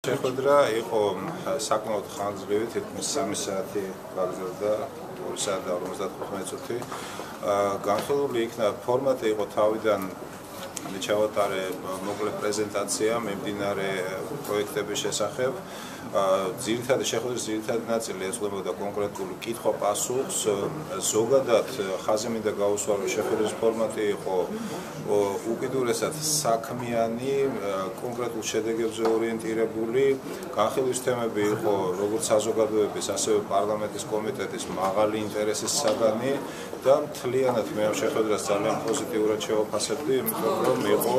შეხვედრა იყო საკმაოდ ხანგრძლივი, თითქმის 3 საათი გაგრძელდა, 2 საათი და 55 წუთი. განხილული იქნა ფორმატი იყო თავიდან მე ჩავატარე მოკლე პრეზენტაცია მიმდინარე პროექტების შესახებ. ძირითადი შეხვედრის ძირითადი ნაწილი ეძღვნებოდა კონკრეტულ კითხვა-პასუხს. ზოგადად ხაზი მინდა გაუსვა, რომ შეხვედრის ფორმატი იყო უკიდურესად საქმიანი, კონკრეტულ შედეგებზე ორიენტირებული. განხილვის თემები იყო როგორც საზოგადოების, ასევე პარლამენტის კომიტეტის მაღალი ინტერესის საგანი და მთლიანად მე ამ შეხვედრას ძალიან პოზიტიურად შევაფასებდი, იმიტომ რომ იყო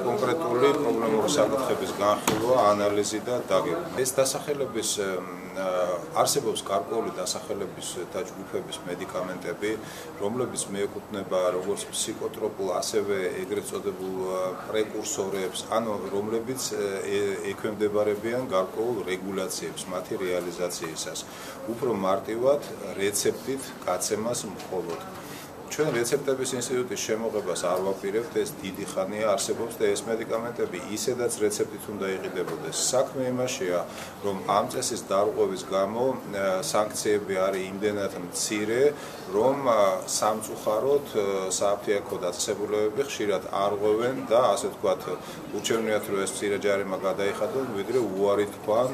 კონკრეტული პრობლემური საკითხების განხილვა, ანალიზი და დაგეგმა. ეს დასახელების არსებობს გარკვეული დასახელების და ჯგუფების მედიკამენტები, რომლებიც მიეკუთვნება როგორც ფსიქოტროპულ, ასევე ეგრეთ წოდებულ პრეკურსორებს, ანუ რომლებიც ექვემდებარებიან გარკვეულ რეგულაციებს მათი რეალიზაციისას. უფრო მარტივად რეცეპტით გაცემას მხოლოდ. ჩვენ რეცეპტების ინსტიტუტის შემოღებას არ ვაპირებთ, ეს დიდი ხანია არსებობს და ეს მედიკამენტები ისედაც რეცეპტით უნდა იყიდებოდეს. საქმე იმაშია, რომ ამ წესის დარღვევის გამო სანქციები არის იმდენად მცირე, რომ სამწუხაროდ სააფთიაქო დაწესებულებები ხშირად არ ღვევენ და ასე ვთქვათ, ურჩევნიათ რომ ეს მცირე ჯარიმა გადაიხადონ, ვიდრე უარი თქვან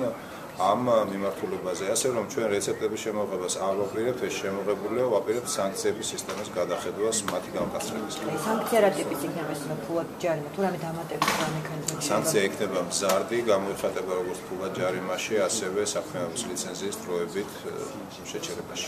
ამ მიმართულებაზე, ასე რომ ჩვენ რეცეპტების შემოღებას არ ვაპირებთ, ეს შემოღებულია, ვაპირებთ სანქციების სისტემის გადახედვას მათი გამკაცრების. სანქცია რა ტიპის იქნება ეს ფულად ჯარიმა, თუ რამე დამატების მექანიზმი? სანქცია იქნება მზარდი, გამოიხატება როგორც ფულად ჯარიმაში, ასევე საქმიანობის ლიცენზიის დროებით შეჩერებაში.